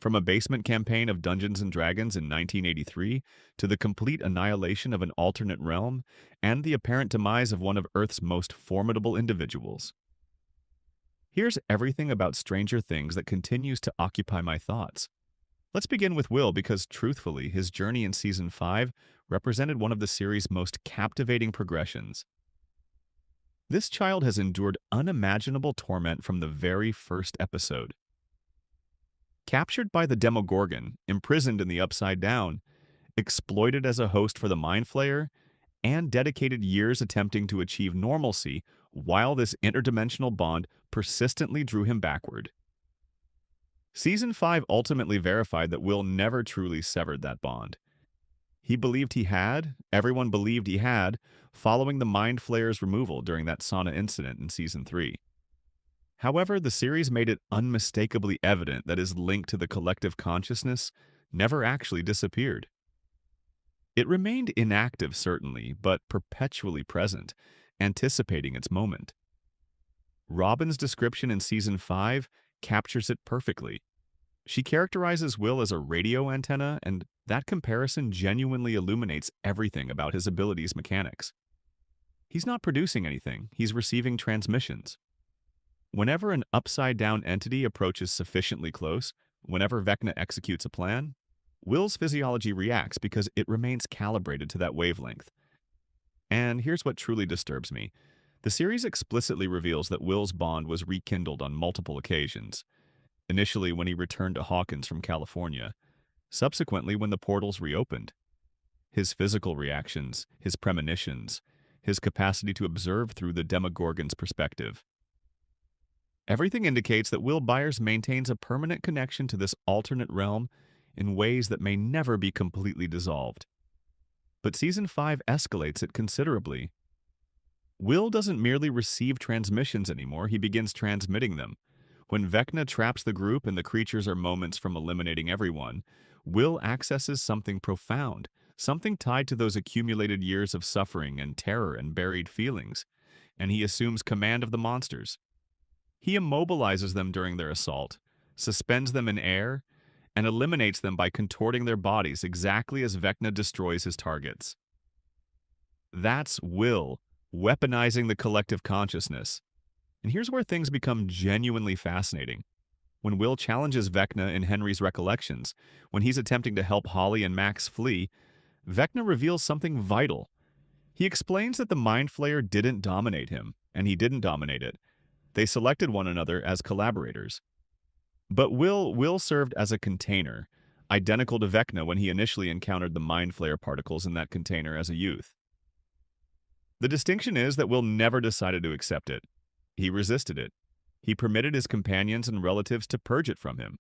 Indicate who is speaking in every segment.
Speaker 1: From a basement campaign of Dungeons and Dragons in 1983 to the complete annihilation of an alternate realm and the apparent demise of one of Earth's most formidable individuals. Here's everything about Stranger Things that continues to occupy my thoughts. Let's begin with Will because, truthfully, his journey in Season 5 represented one of the series' most captivating progressions. This child has endured unimaginable torment from the very first episode. Captured by the Demogorgon, imprisoned in the Upside Down, exploited as a host for the Mind Flayer, and dedicated years attempting to achieve normalcy while this interdimensional bond persistently drew him backward. Season 5 ultimately verified that Will never truly severed that bond. He believed he had, everyone believed he had, following the Mind Flayer's removal during that sauna incident in Season 3. However, the series made it unmistakably evident that his link to the collective consciousness never actually disappeared. It remained inactive, certainly, but perpetually present, anticipating its moment. Robin's description in Season 5 captures it perfectly. She characterizes Will as a radio antenna, and that comparison genuinely illuminates everything about his abilities' mechanics. He's not producing anything, he's receiving transmissions. Whenever an upside-down entity approaches sufficiently close, whenever Vecna executes a plan, Will's physiology reacts because it remains calibrated to that wavelength. And here's what truly disturbs me. The series explicitly reveals that Will's bond was rekindled on multiple occasions. Initially when he returned to Hawkins from California, subsequently when the portals reopened. His physical reactions, his premonitions, his capacity to observe through the Demogorgon's perspective. Everything indicates that Will Byers maintains a permanent connection to this alternate realm in ways that may never be completely dissolved. But Season 5 escalates it considerably. Will doesn't merely receive transmissions anymore, he begins transmitting them. When Vecna traps the group and the creatures are moments from eliminating everyone, Will accesses something profound, something tied to those accumulated years of suffering and terror and buried feelings, and he assumes command of the monsters. He immobilizes them during their assault, suspends them in air, and eliminates them by contorting their bodies exactly as Vecna destroys his targets. That's Will, weaponizing the collective consciousness. And here's where things become genuinely fascinating. When Will challenges Vecna in Henry's recollections, when he's attempting to help Holly and Max flee, Vecna reveals something vital. He explains that the Mind Flayer didn't dominate him, and he didn't dominate it. They selected one another as collaborators. But Will served as a container, identical to Vecna when he initially encountered the Mind Flayer particles in that container as a youth. The distinction is that Will never decided to accept it. He resisted it. He permitted his companions and relatives to purge it from him.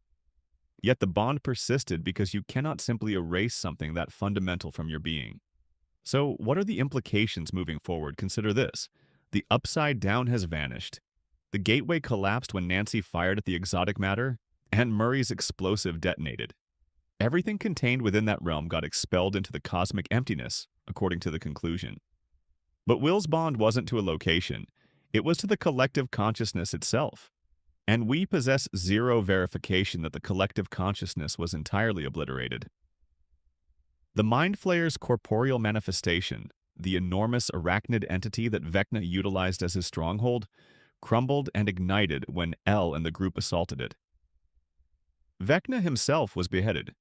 Speaker 1: Yet the bond persisted because you cannot simply erase something that fundamental from your being. So what are the implications moving forward? Consider this. The Upside Down has vanished. The gateway collapsed when Nancy fired at the exotic matter, and Murray's explosive detonated. Everything contained within that realm got expelled into the cosmic emptiness, according to the conclusion. But Will's bond wasn't to a location. It was to the collective consciousness itself. And we possess zero verification that the collective consciousness was entirely obliterated. The Mind Flayer's corporeal manifestation, the enormous arachnid entity that Vecna utilized as his stronghold, crumbled and ignited when El and the group assaulted it. Vecna himself was beheaded,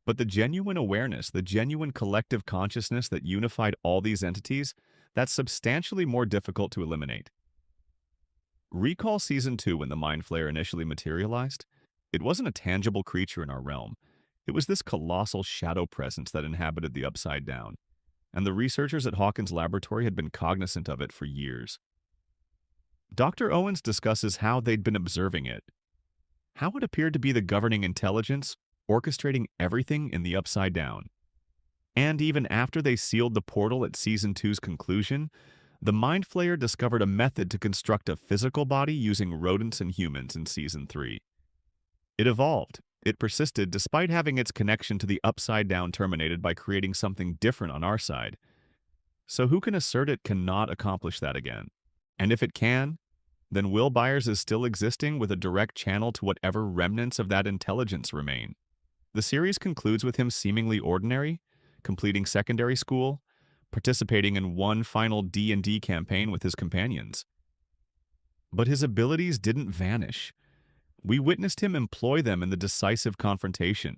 Speaker 1: but the genuine awareness, the genuine collective consciousness that unified all these entities, that's substantially more difficult to eliminate. Recall Season 2 when the Mind Flayer initially materialized? It wasn't a tangible creature in our realm. It was this colossal shadow presence that inhabited the Upside Down, and the researchers at Hawkins' laboratory had been cognizant of it for years. Dr. Owens discusses how they'd been observing it, how it appeared to be the governing intelligence, orchestrating everything in the Upside Down. And even after they sealed the portal at Season 2's conclusion, the Mind Flayer discovered a method to construct a physical body using rodents and humans in Season 3. It evolved. It persisted despite having its connection to the Upside Down terminated by creating something different on our side. So who can assert it cannot accomplish that again? And if it can, then Will Byers is still existing with a direct channel to whatever remnants of that intelligence remain. The series concludes with him seemingly ordinary, completing secondary school, participating in one final D&D campaign with his companions. But his abilities didn't vanish. We witnessed him employ them in the decisive confrontation.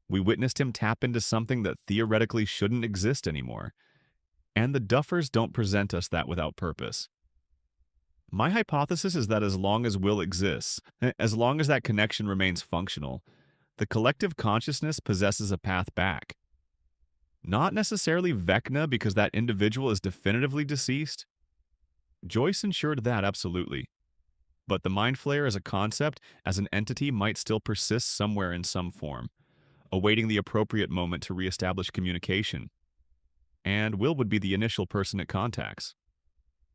Speaker 1: We witnessed him tap into something that theoretically shouldn't exist anymore. And the Duffers don't present us that without purpose. My hypothesis is that as long as will exists, as long as that connection remains functional, the collective consciousness possesses a path back. Not necessarily Vecna because that individual is definitively deceased. Joyce ensured that absolutely. But the Mind Flayer as a concept, as an entity, might still persist somewhere in some form, awaiting the appropriate moment to reestablish communication. And Will would be the initial person it contacts.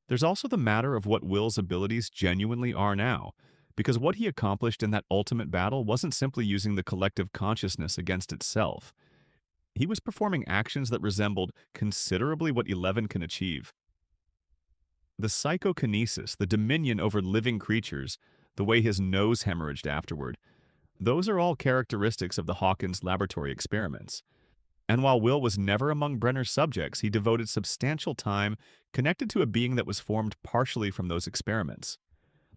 Speaker 1: There's also the matter of what Will's abilities genuinely are now, because what he accomplished in that ultimate battle wasn't simply using the collective consciousness against itself. He was performing actions that resembled considerably what 11 can achieve. The psychokinesis, the dominion over living creatures, the way his nose hemorrhaged afterward, those are all characteristics of the Hawkins laboratory experiments. And while Will was never among Brenner's subjects, he devoted substantial time connected to a being that was formed partially from those experiments.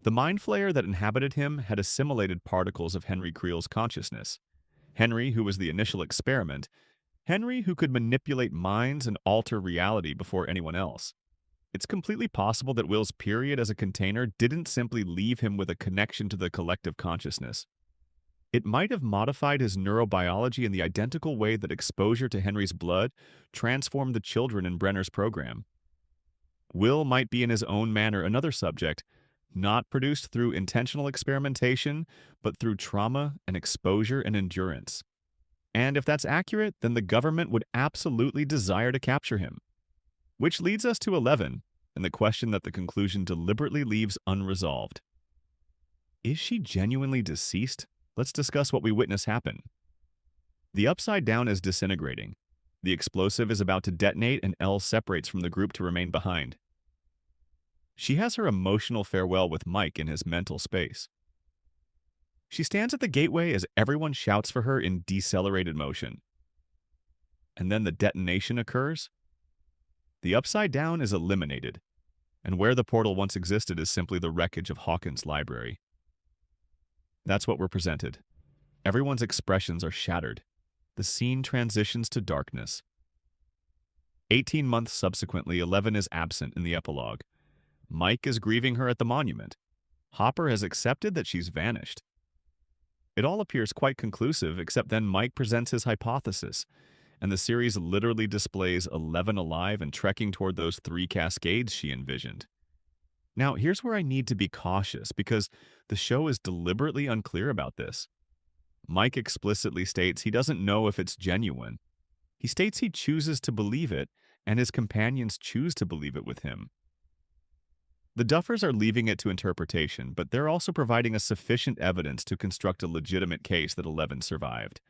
Speaker 1: The Mind Flayer that inhabited him had assimilated particles of Henry Creel's consciousness. Henry, who was the initial experiment, Henry who could manipulate minds and alter reality before anyone else. It's completely possible that Will's period as a container didn't simply leave him with a connection to the collective consciousness. It might have modified his neurobiology in the identical way that exposure to Henry's blood transformed the children in Brenner's program. Will might be in his own manner another subject, not produced through intentional experimentation, but through trauma and exposure and endurance. And if that's accurate, then the government would absolutely desire to capture him. Which leads us to 11, and the question that the conclusion deliberately leaves unresolved. Is she genuinely deceased? Let's discuss what we witness happen. The Upside Down is disintegrating. The explosive is about to detonate and Elle separates from the group to remain behind. She has her emotional farewell with Mike in his mental space. She stands at the gateway as everyone shouts for her in decelerated motion. And then the detonation occurs. The Upside Down is eliminated, and where the portal once existed is simply the wreckage of Hawkins' library. That's what we're presented. Everyone's expressions are shattered. The scene transitions to darkness. 18 months subsequently, 11 is absent in the epilogue. Mike is grieving her at the monument. Hopper has accepted that she's vanished. It all appears quite conclusive, except then Mike presents his hypothesis, and the series literally displays 11 alive and trekking toward those 3 cascades she envisioned. Now, here's where I need to be cautious, because the show is deliberately unclear about this. Mike explicitly states he doesn't know if it's genuine. He states he chooses to believe it, and his companions choose to believe it with him. The Duffers are leaving it to interpretation, but they're also providing us sufficient evidence to construct a legitimate case that 11 survived.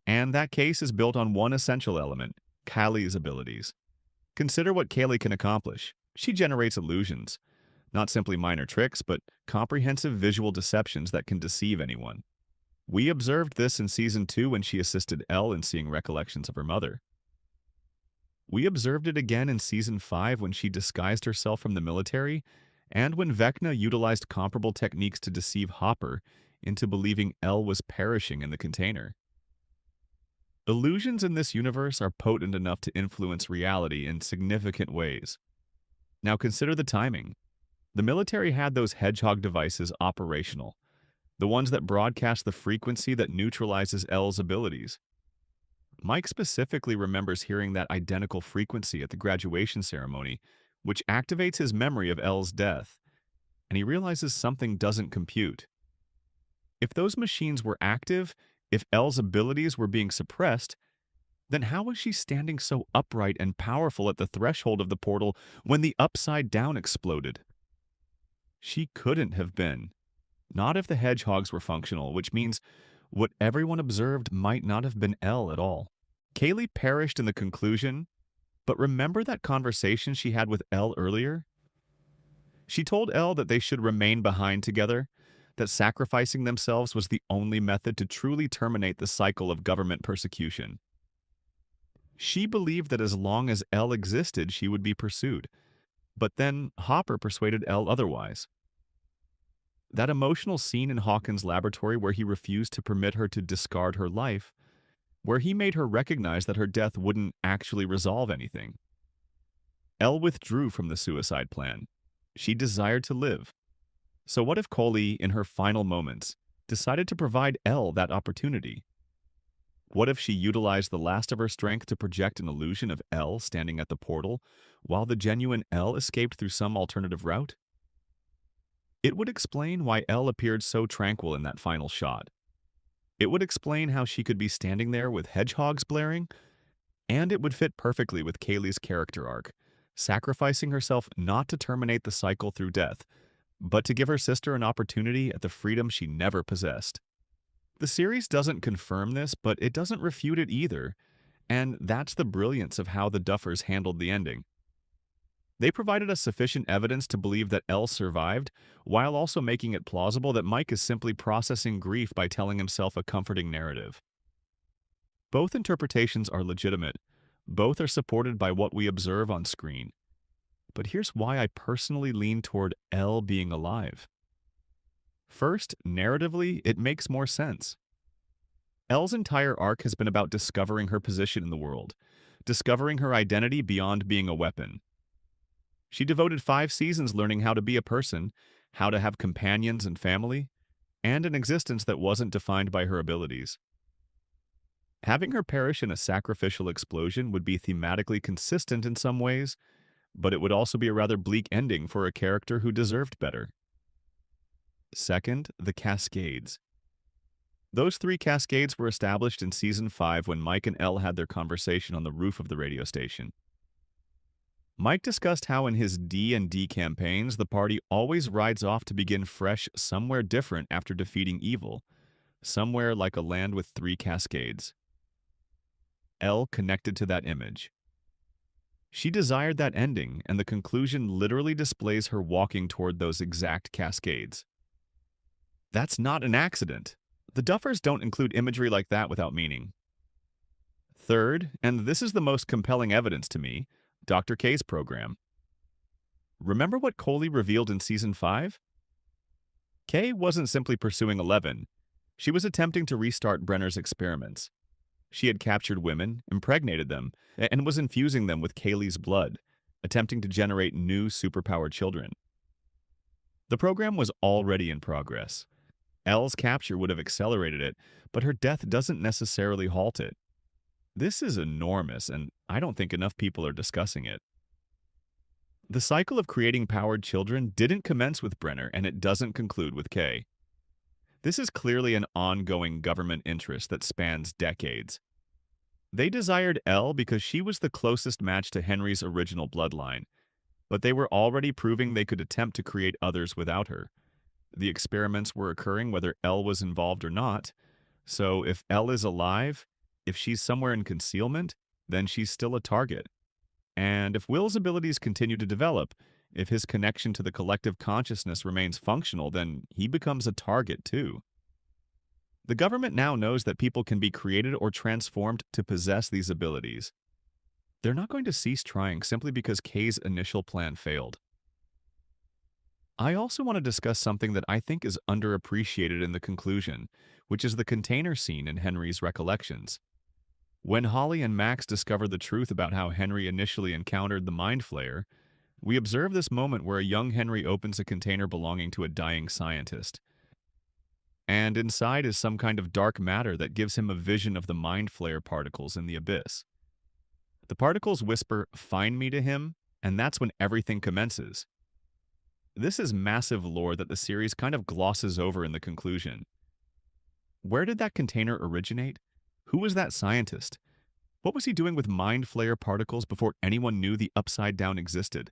Speaker 1: And that case is built on one essential element, Kylie's abilities. Consider what Kaylee can accomplish. She generates illusions. Not simply minor tricks, but comprehensive visual deceptions that can deceive anyone. We observed this in Season 2 when she assisted Elle in seeing recollections of her mother. We observed it again in Season 5 when she disguised herself from the military, and when Vecna utilized comparable techniques to deceive Hopper into believing Elle was perishing in the container. Illusions in this universe are potent enough to influence reality in significant ways. Now consider the timing. The military had those hedgehog devices operational, the ones that broadcast the frequency that neutralizes Elle's abilities. Mike specifically remembers hearing that identical frequency at the graduation ceremony, which activates his memory of Elle's death, and he realizes something doesn't compute. If those machines were active, if Elle's abilities were being suppressed, then how was she standing so upright and powerful at the threshold of the portal when the Upside Down exploded? She couldn't have been. Not if the hedgehogs were functional, which means what everyone observed might not have been Elle at all. Kaylee perished in the conclusion, but remember that conversation she had with Elle earlier? She told Elle that they should remain behind together, that sacrificing themselves was the only method to truly terminate the cycle of government persecution. She believed that as long as Elle existed, she would be pursued. But then Hopper persuaded Elle otherwise. That emotional scene in Hawkins' laboratory where he refused to permit her to discard her life, where he made her recognize that her death wouldn't actually resolve anything. Elle withdrew from the suicide plan. She desired to live. So what if Coley, in her final moments, decided to provide Elle that opportunity? What if she utilized the last of her strength to project an illusion of Elle standing at the portal, while the genuine Elle escaped through some alternative route? It would explain why Elle appeared so tranquil in that final shot. It would explain how she could be standing there with hedgehogs blaring, and it would fit perfectly with Kaylee's character arc, sacrificing herself not to terminate the cycle through death, but to give her sister an opportunity at the freedom she never possessed. The series doesn't confirm this, but it doesn't refute it either, and that's the brilliance of how the Duffers handled the ending. They provided us sufficient evidence to believe that Elle survived, while also making it plausible that Mike is simply processing grief by telling himself a comforting narrative. Both interpretations are legitimate. Both are supported by what we observe on screen. But here's why I personally lean toward Elle being alive. First, narratively, it makes more sense. Elle's entire arc has been about discovering her position in the world, discovering her identity beyond being a weapon. She devoted 5 seasons learning how to be a person, how to have companions and family, and an existence that wasn't defined by her abilities. Having her perish in a sacrificial explosion would be thematically consistent in some ways, but it would also be a rather bleak ending for a character who deserved better. Second, the Cascades. Those 3 cascades were established in Season 5 when Mike and Elle had their conversation on the roof of the radio station. Mike discussed how in his D&D campaigns, the party always rides off to begin fresh somewhere different after defeating evil, somewhere like a land with 3 cascades. Elle connected to that image. She desired that ending, and the conclusion literally displays her walking toward those exact cascades. That's not an accident. The Duffers don't include imagery like that without meaning. Third, and this is the most compelling evidence to me, Dr. K's program. Remember what Coley revealed in Season 5? Kay wasn't simply pursuing 11. She was attempting to restart Brenner's experiments. She had captured women, impregnated them, and was infusing them with Kaylee's blood, attempting to generate new superpowered children. The program was already in progress. Elle's capture would have accelerated it, but her death doesn't necessarily halt it. This is enormous, and I don't think enough people are discussing it. The cycle of creating powered children didn't commence with Brenner, and it doesn't conclude with Kay. This is clearly an ongoing government interest that spans decades. They desired Elle because she was the closest match to Henry's original bloodline, but they were already proving they could attempt to create others without her. The experiments were occurring whether Elle was involved or not, so if Elle is alive, if she's somewhere in concealment, then she's still a target. And if Will's abilities continue to develop, if his connection to the collective consciousness remains functional, then he becomes a target too. The government now knows that people can be created or transformed to possess these abilities. They're not going to cease trying simply because Kay's initial plan failed. I also want to discuss something that I think is underappreciated in the conclusion, which is the container scene in Henry's recollections. When Holly and Max discover the truth about how Henry initially encountered the Mind Flayer, we observe this moment where a young Henry opens a container belonging to a dying scientist. And inside is some kind of dark matter that gives him a vision of the Mind Flayer particles in the abyss. The particles whisper, "Find me" to him, and that's when everything commences. This is massive lore that the series kind of glosses over in the conclusion. Where did that container originate? Who was that scientist? What was he doing with Mind Flayer particles before anyone knew the Upside Down existed?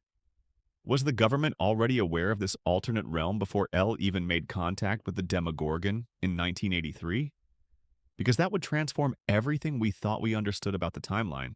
Speaker 1: Was the government already aware of this alternate realm before Elle even made contact with the Demogorgon in 1983? Because that would transform everything we thought we understood about the timeline.